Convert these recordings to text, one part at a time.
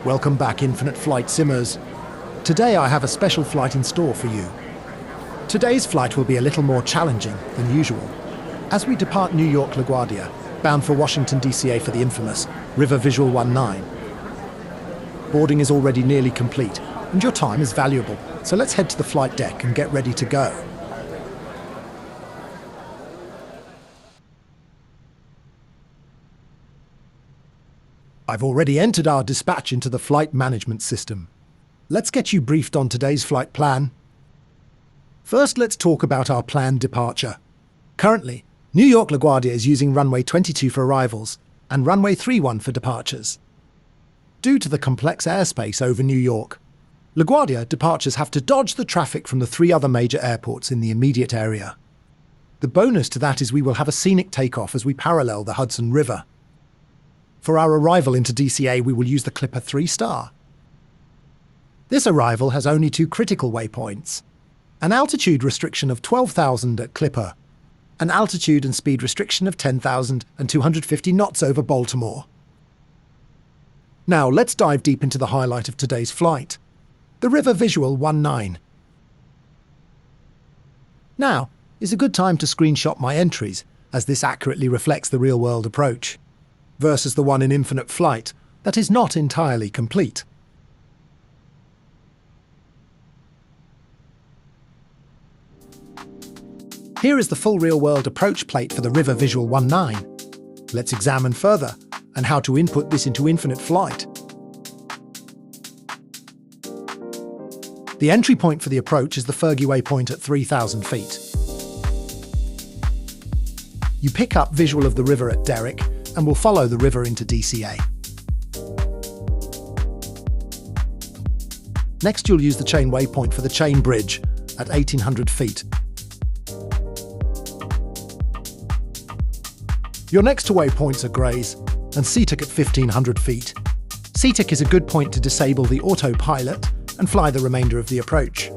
Welcome back, Infinite Flight Simmers. Today I have a special flight in store for you. Today's flight will be a little more challenging than usual. As we depart New York LaGuardia, bound for Washington DCA for the infamous River Visual 19. Boarding is already nearly complete, and your time is valuable, so let's head to the flight deck and get ready to go. I've already entered our dispatch into the flight management system. Let's get you briefed on today's flight plan. First, let's talk about our planned departure. Currently, New York LaGuardia is using runway 22 for arrivals and runway 31 for departures. Due to the complex airspace over New York, LaGuardia departures have to dodge the traffic from the 3 other major airports in the immediate area. The bonus to that is we will have a scenic takeoff as we parallel the Hudson River. For our arrival into DCA, we will use the Clipper 3-star. This arrival has only 2 critical waypoints: an altitude restriction of 12,000 at Clipper, an altitude and speed restriction of 10,250 knots over Baltimore. Now let's dive deep into the highlight of today's flight, the River Visual 19. Now is a good time to screenshot my entries, as this accurately reflects the real-world approach, versus the one in Infinite Flight that is not entirely complete. Here is the full real-world approach plate for the River Visual 19. Let's examine further and how to input this into Infinite Flight. The entry point for the approach is the Fergie waypoint at 3,000 feet. You pick up visual of the river at Derrick and will follow the river into DCA. Next, you'll use the chain waypoint for the chain bridge at 1,800 feet. Your next 2 waypoints are Grays and SeaTac at 1,500 feet. SeaTac is a good point to disable the autopilot and fly the remainder of the approach.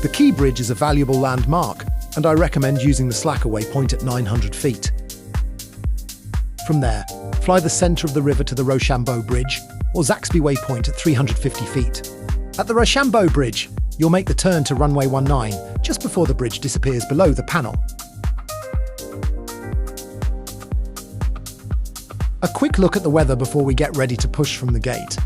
The Key Bridge is a valuable landmark, and I recommend using the Slacker waypoint at 900 feet. From there, fly the centre of the river to the Rochambeau Bridge, or Zaxby waypoint at 350 feet. At the Rochambeau Bridge, you'll make the turn to runway 19 just before the bridge disappears below the panel. A quick look at the weather before we get ready to push from the gate.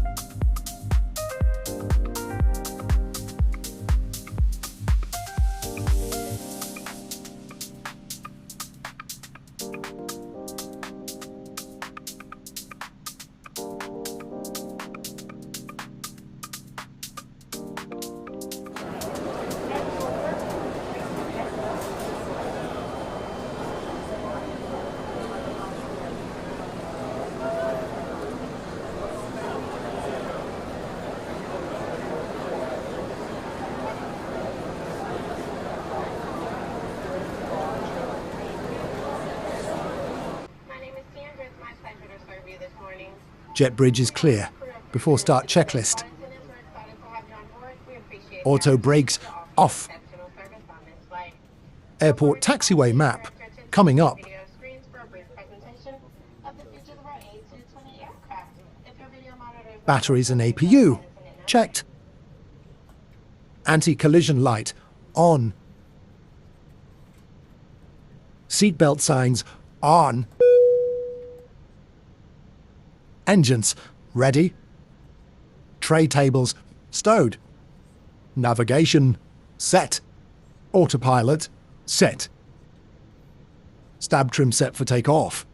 Jet bridge is clear. Before start checklist. Auto brakes off. Airport taxiway map coming up. Batteries and APU checked. Anti-collision light on. Seatbelt signs on. Engines ready. Tray tables stowed. Navigation set. Autopilot set. Stab trim set for takeoff.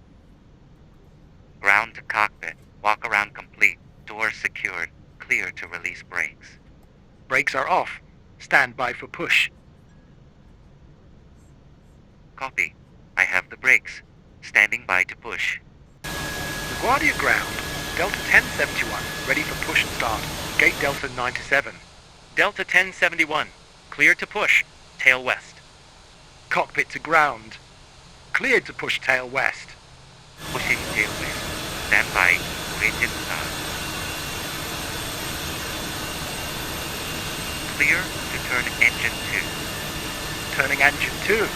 Ground to cockpit. Walk around complete. Doors secured. Clear to release brakes. Brakes are off. Stand by for push. Copy. I have the brakes. Standing by to push. LaGuardia ground. Delta 1071, ready for push and start. Gate Delta 97. Delta 1071. Clear to push. Tail west. Cockpit to ground. Cleared to push tail west. Pushing tail west. Stand by. Rated start. Clear to turn engine 2. Turning engine 2.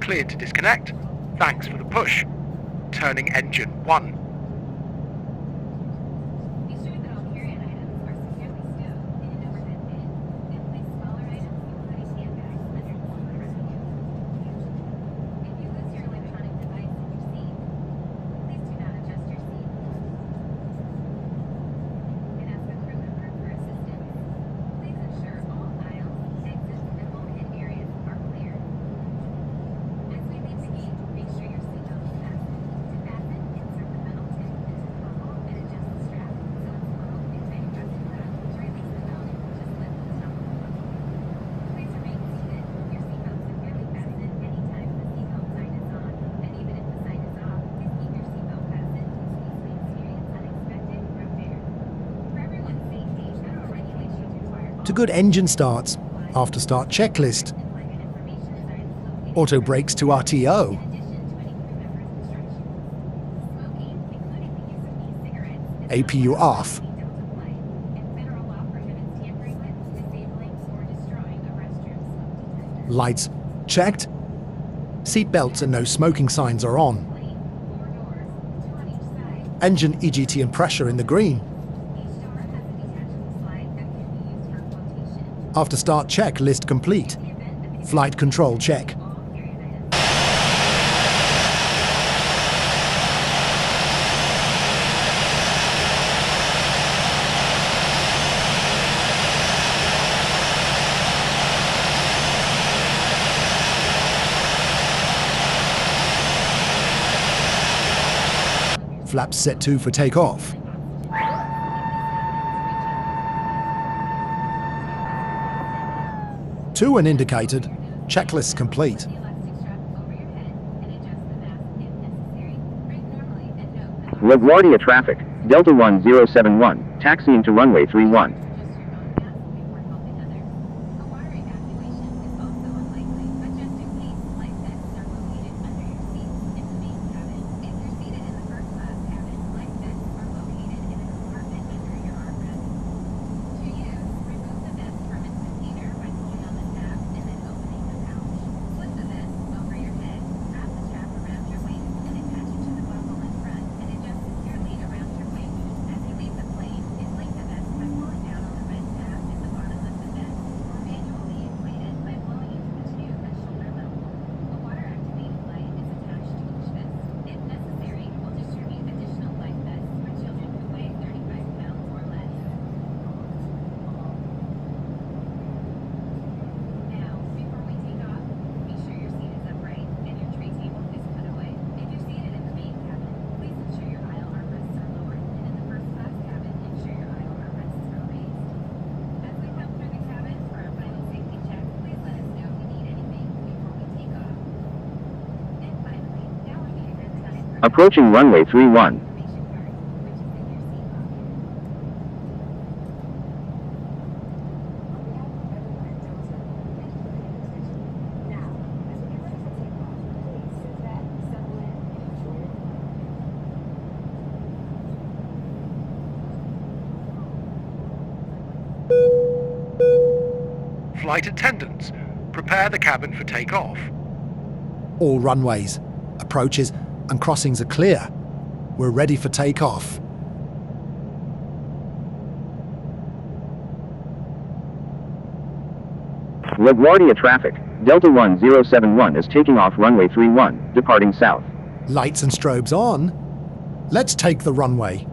Cleared to disconnect. Thanks for the push. Turning engine 1. To good engine starts, after start checklist. Auto brakes to RTO. APU off. Lights checked. Seat belts and no smoking signs are on. Engine EGT and pressure in the green. After start check, list complete. Flight control check. Flaps set to for takeoff. To and indicated, checklist complete. LaGuardia traffic, Delta 1071, taxiing to runway 31. Approaching runway 31. Flight attendants, prepare the cabin for takeoff. All runways, approaches and crossings are clear. We're ready for takeoff. LaGuardia traffic, Delta 1071 is taking off runway 31, departing south. Lights and strobes on. Let's take the runway.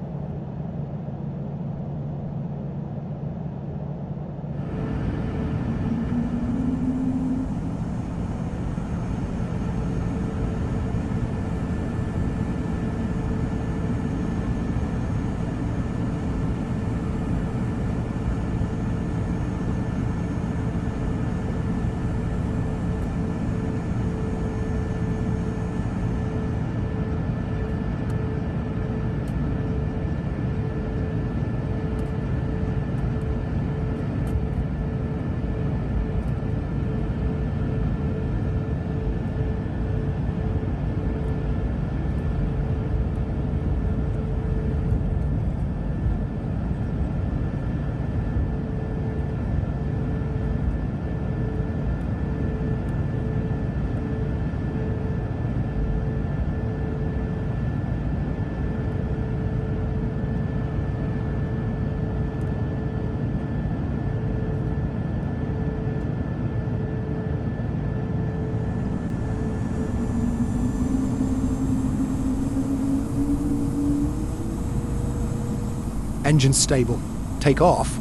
Engine stable. Take off.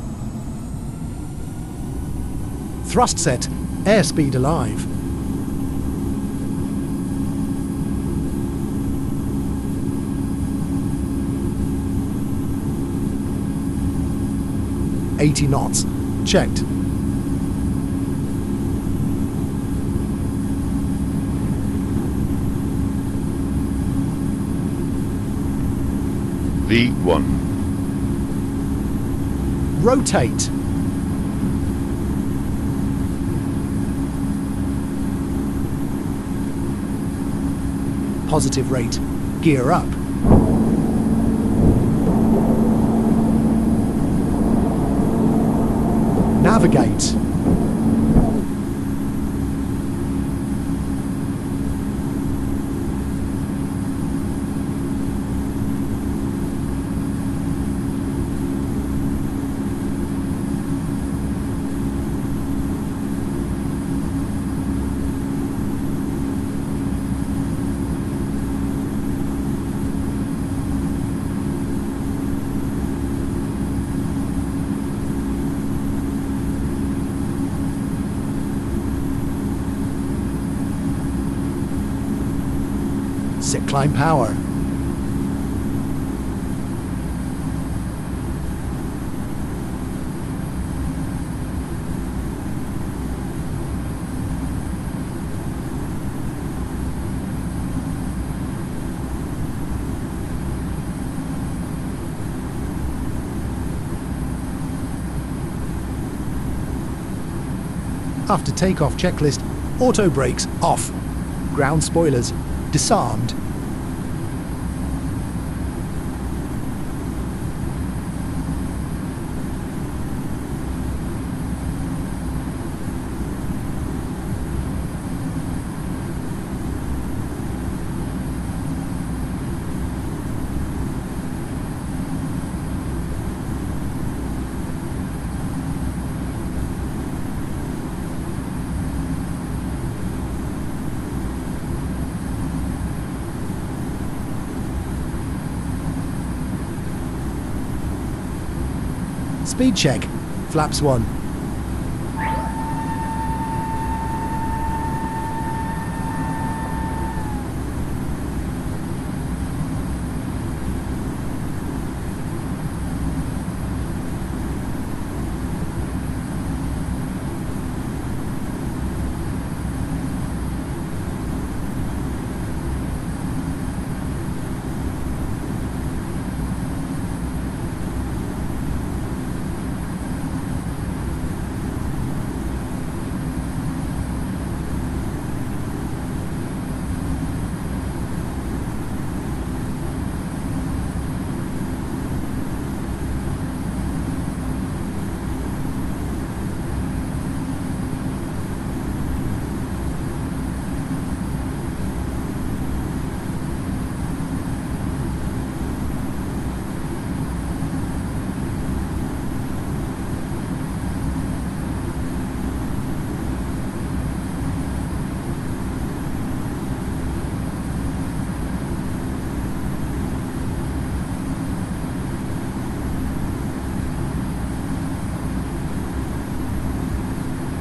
Thrust set. Airspeed alive. .80 knots. Checked. V1. Rotate. Positive rate. Gear up. Navigate. Set climb power. After takeoff checklist, auto brakes off. Ground spoilers disarmed. Speed check. Flaps 1.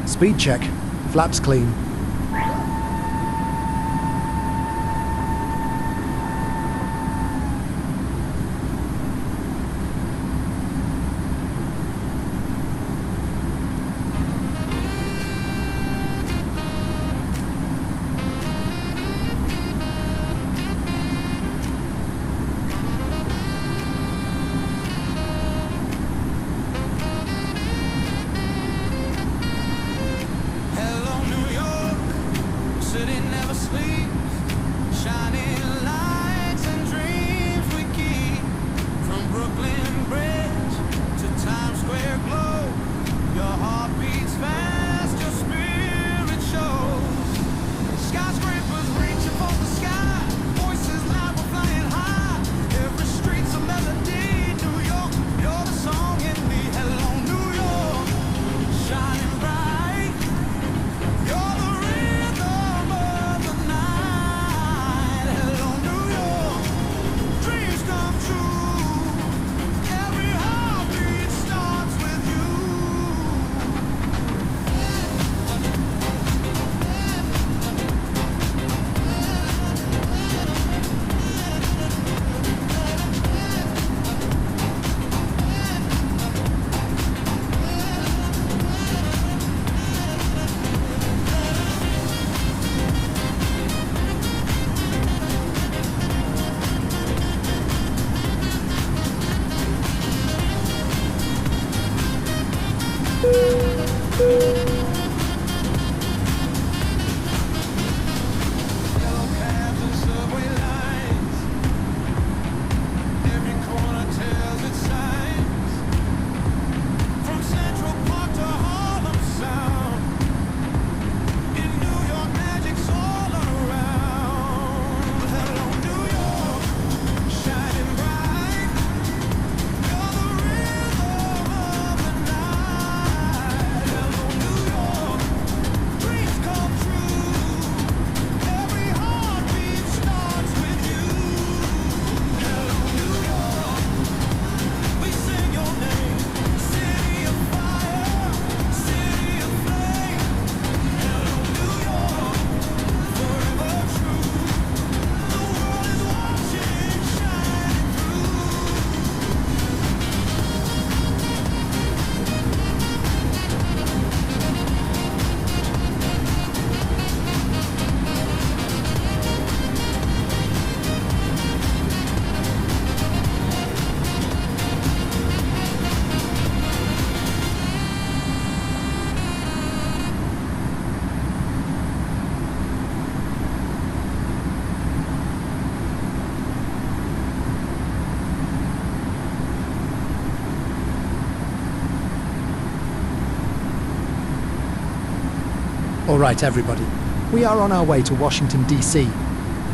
Speed check. Flaps clean. Hello, New York. All right, everybody. We are on our way to Washington, D.C.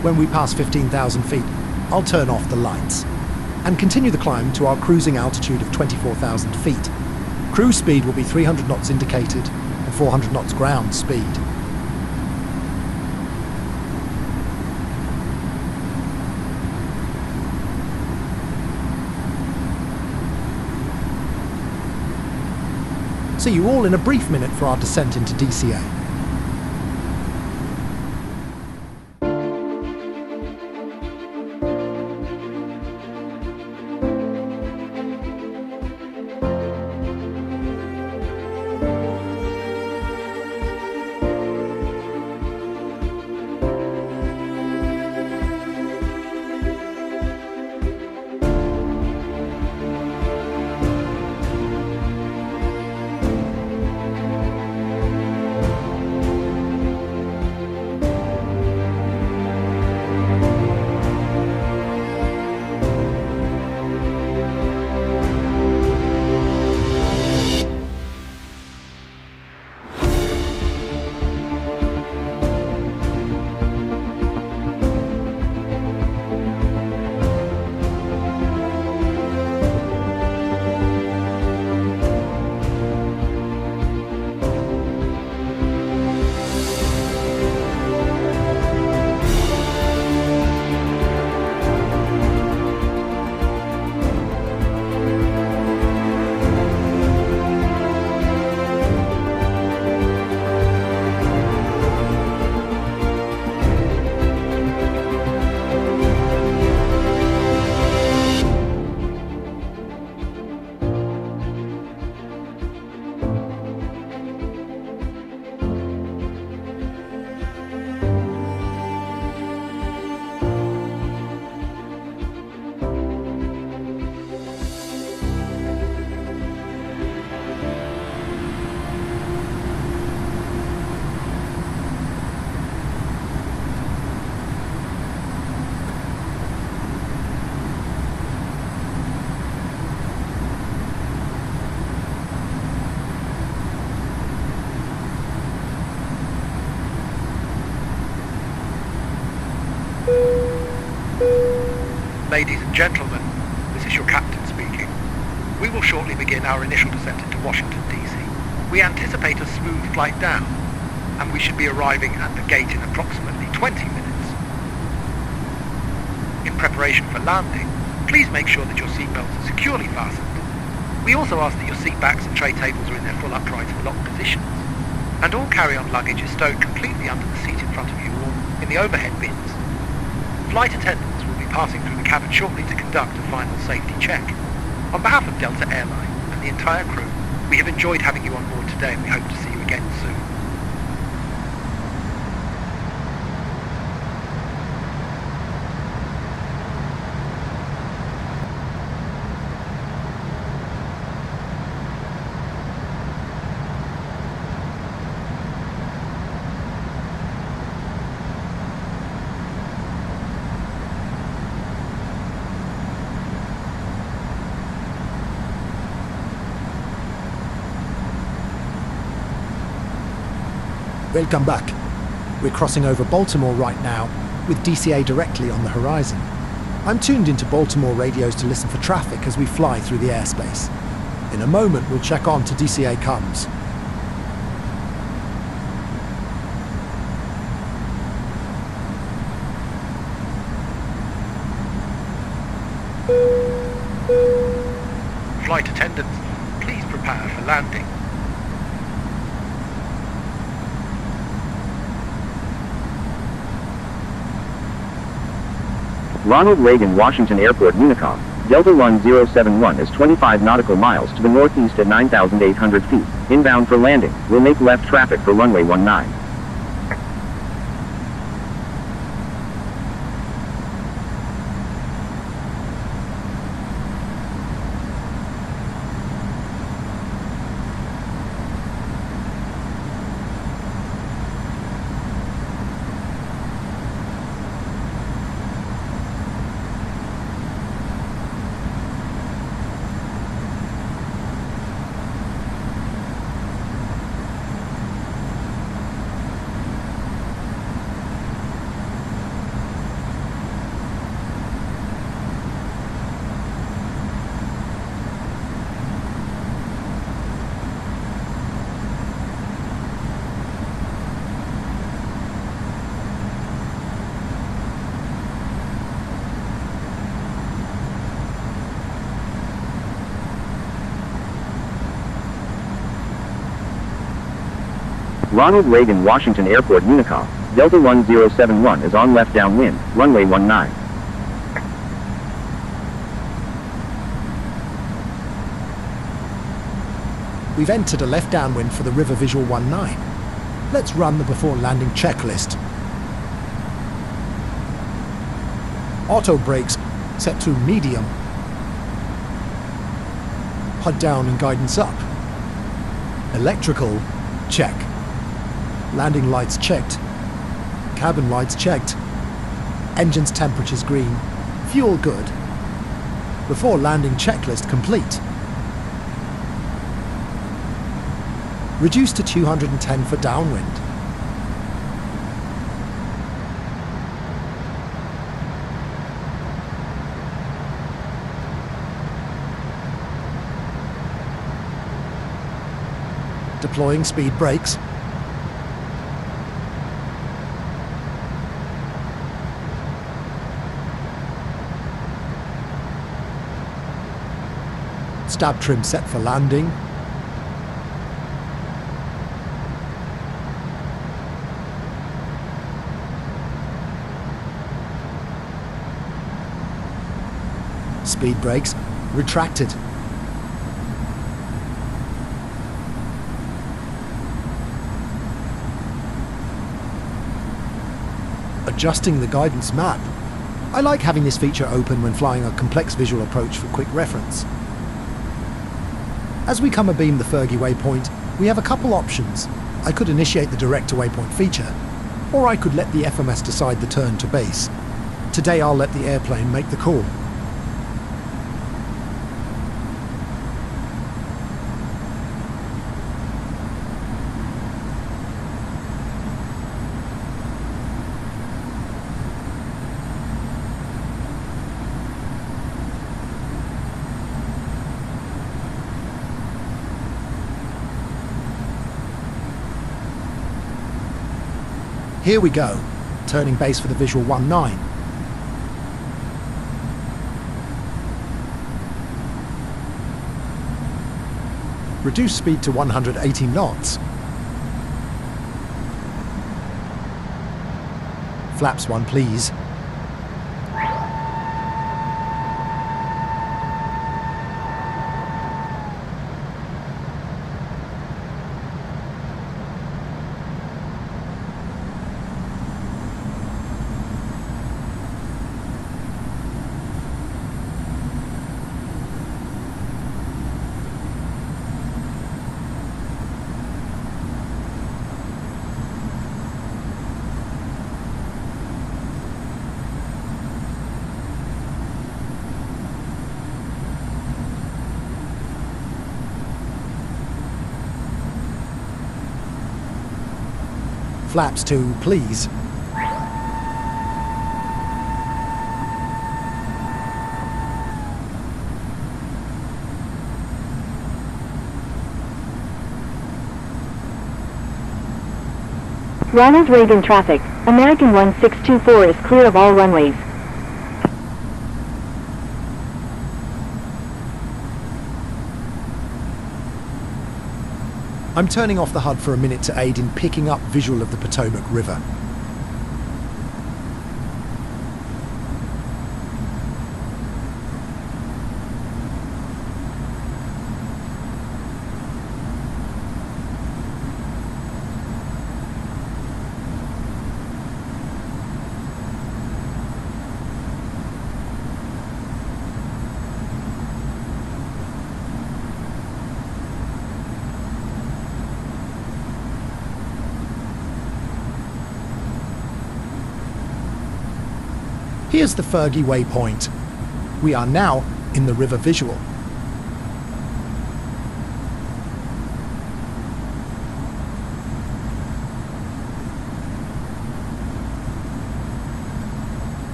When we pass 15,000 feet, I'll turn off the lights and continue the climb to our cruising altitude of 24,000 feet. Cruise speed will be 300 knots indicated and 400 knots ground speed. See you all in a brief minute for our descent into DCA. Ladies and gentlemen, this is your captain speaking. We will shortly begin our initial descent into Washington, D.C. We anticipate a smooth flight down, and we should be arriving at the gate in approximately 20 minutes. In preparation for landing, please make sure that your seatbelts are securely fastened. We also ask that your seat backs and tray tables are in their full upright and locked positions, and all carry-on luggage is stowed completely under the seat in front of you or in the overhead bins. Flight attendants will be passing through the cabin shortly to conduct a final safety check. On behalf of Delta Airline and the entire crew, we have enjoyed having you on board today and we hope to see you again soon. Welcome back. We're crossing over Baltimore right now, with DCA directly on the horizon. I'm tuned into Baltimore radios to listen for traffic as we fly through the airspace. In a moment, we'll check on to DCA comes. Flight attendants, please prepare for landing. Ronald Reagan Washington Airport Unicom, Delta 1071 is 25 nautical miles to the northeast at 9,800 feet. Inbound for landing. Will make left traffic for runway 19. Ronald Reagan Washington Airport Unicom, Delta 1071 is on left downwind, runway 19. We've entered a left downwind for the River Visual 19. Let's run the before landing checklist. Auto brakes set to medium. HUD down and guidance up. Electrical, check. Landing lights checked. Cabin lights checked. Engine's temperature's green. Fuel good. Before landing checklist complete. Reduce to 210 for downwind. Deploying speed brakes. Stab trim set for landing. Speed brakes retracted. Adjusting the guidance map. I like having this feature open when flying a complex visual approach for quick reference. As we come abeam the Fergie waypoint, we have a couple options. I could initiate the direct to waypoint feature, or I could let the FMS decide the turn to base. Today I'll let the airplane make the call. Here we go, turning base for the Visual 19. Reduce speed to 180 knots. Flaps 1 please. Flaps 2, please. Ronald Reagan traffic. American 1624 is clear of all runways. I'm turning off the HUD for a minute to aid in picking up visual of the Potomac River. Here's the Fergie waypoint. We are now in the river visual.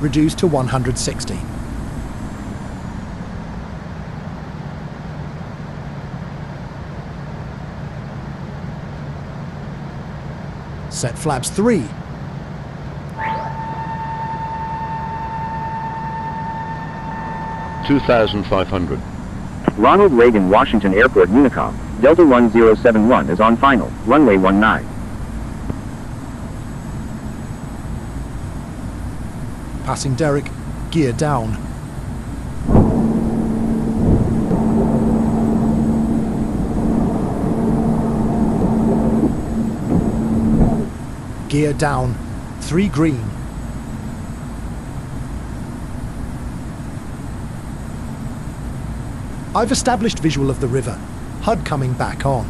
Reduce to 160. Set flaps 3. $2,500. Ronald Reagan Washington Airport Unicom, Delta 1071 is on final, runway 19. Passing Derek, gear down. Gear down, 3 green. I've established visual of the river, HUD coming back on.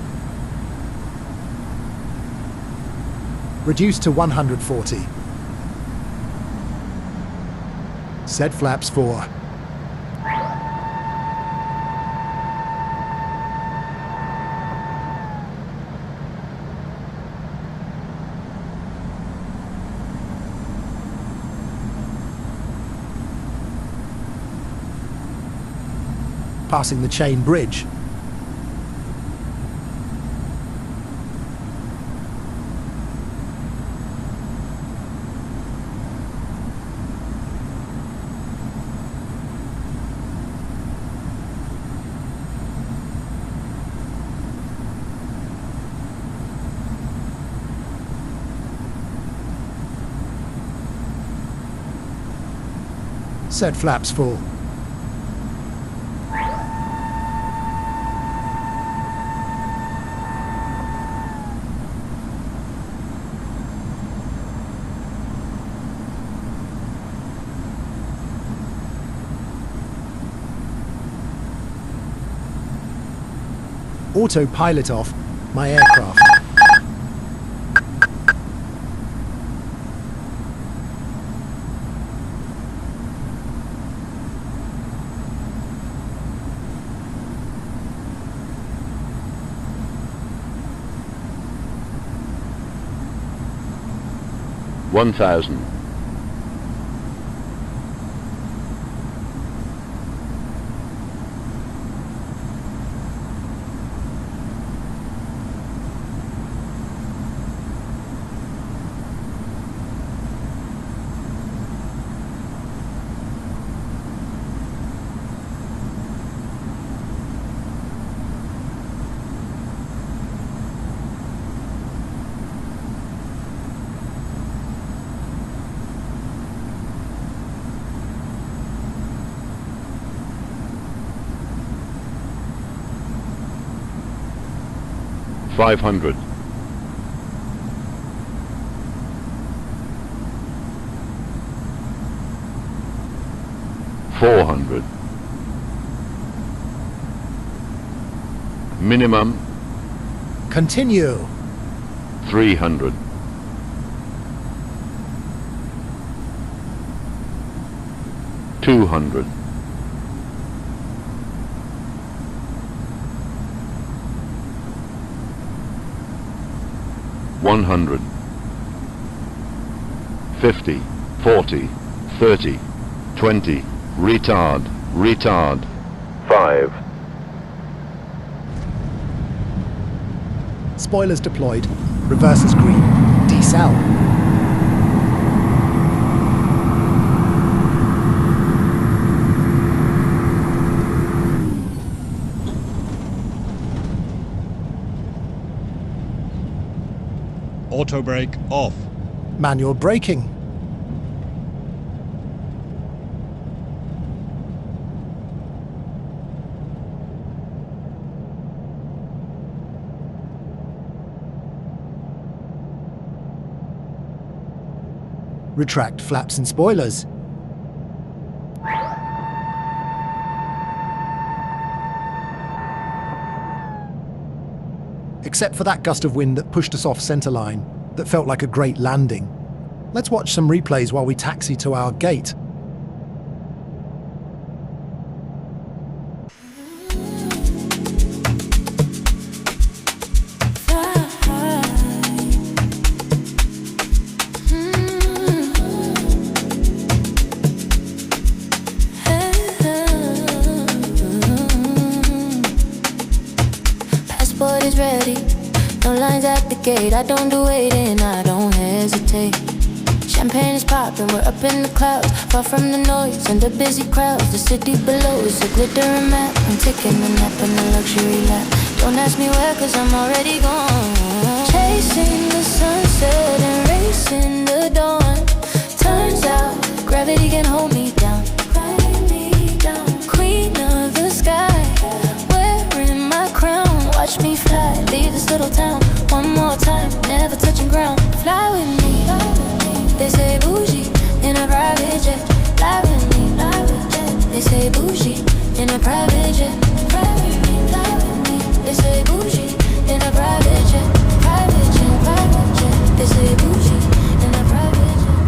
Reduce to 140. Set flaps 4. Passing the chain bridge. Set flaps full. Autopilot off my aircraft. $1,000. $500. $400. Minimum Continue. $300. $200. $100. $50. $40. $30. $20. Retard. 5. Spoilers deployed. Reverses green. Decel. Auto brake off. Manual braking. Retract flaps and spoilers. Except for that gust of wind that pushed us off centerline, that felt like a great landing. Let's watch some replays while we taxi to our gate. Passport is ready, no lines at the gate. I don't do waiting, I don't hesitate. Champagne is popping, we're up in the clouds, far from the noise and the busy crowds. The city below is a glittering map. I'm taking a nap in a luxury lap. Don't ask me where, cause I'm already gone. Chasing the sunset and racing the dawn. Turns out gravity can hold me down. Queen of the sky, wearing my crown. Watch me fly, leave this little town. One more time, never touching ground. Fly with me, they say bougie in a private jet. Fly with me, they say bougie in a private jet. Fly with me, they say bougie in a private jet. Private jet, private jet. They say bougie in a private jet.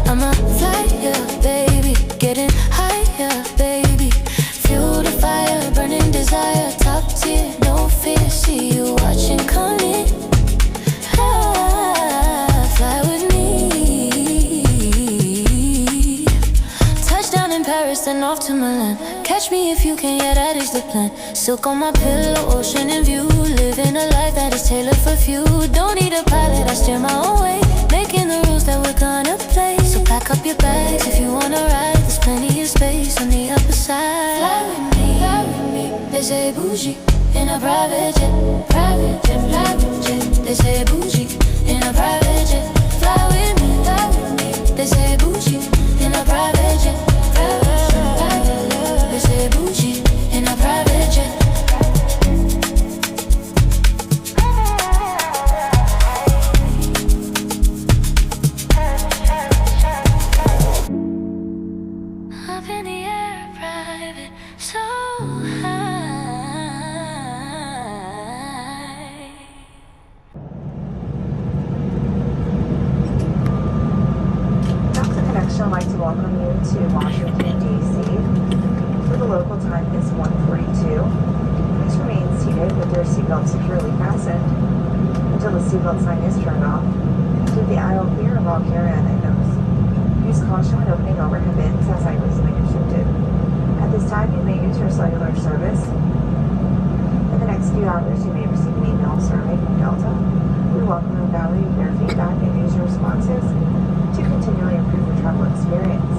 I'm a flyer, baby, getting higher, baby. Fuel the fire, burning desire, top tier, no fear. See you watching, coming. Fly with me. Touchdown in Paris, then off to Milan. Catch me if you can, yeah, that is the plan. Silk on my pillow, ocean in view. Living a life that is tailored for few. Don't need a pilot, I steer my own way. Making the rules that we're gonna play. So pack up your bags if you wanna ride. There's plenty of space on the upper side. Fly with me, they say bougie in a private jet. Private jet, private jet. They say bougie in a private jet. Fly with me, they say bougie in a private jet. Private jet, private jet. They say bougie in a private jet. Up in the air, private, so high. Delta Connection would like to welcome you to Washington, D.C. For the local time is 1:42. Please remain seated with your seatbelt securely fastened until the seatbelt sign is turned off. Keep the aisle clear of all carry-on items. Use caution when opening overhead bins as items may get shifted. At this time, you may use your cellular service. In the next few hours, you may receive an email survey from Delta. We welcome and value your feedback and user responses to continually improve the travel experience.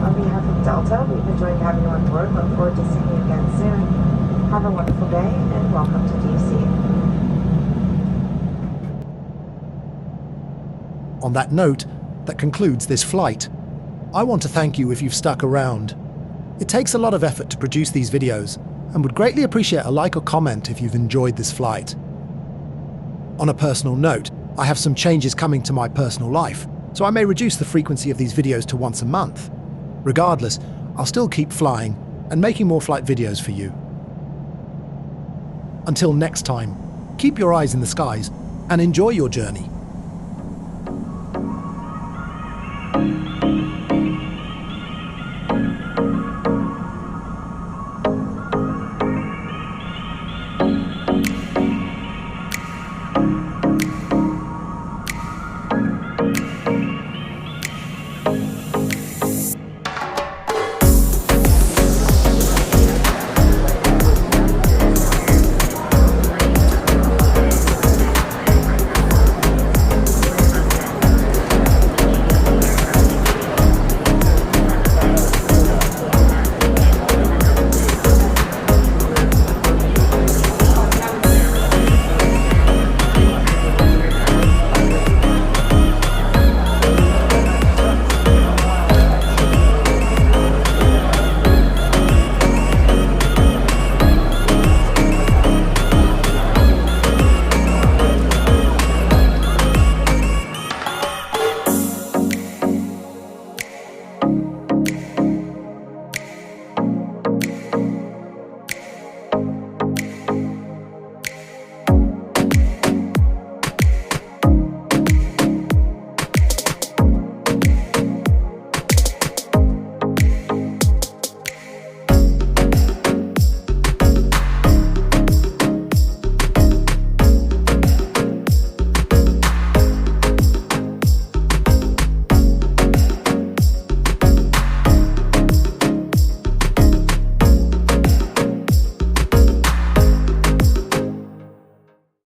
On behalf of Delta, we've enjoyed having you on board. Look forward to seeing you again soon. Have a wonderful day and welcome to DC. On that note, that concludes this flight. I want to thank you if you've stuck around. It takes a lot of effort to produce these videos, and would greatly appreciate a like or comment if you've enjoyed this flight. On a personal note, I have some changes coming to my personal life, so I may reduce the frequency of these videos to once a month. Regardless, I'll still keep flying and making more flight videos for you. Until next time, keep your eyes in the skies and enjoy your journey.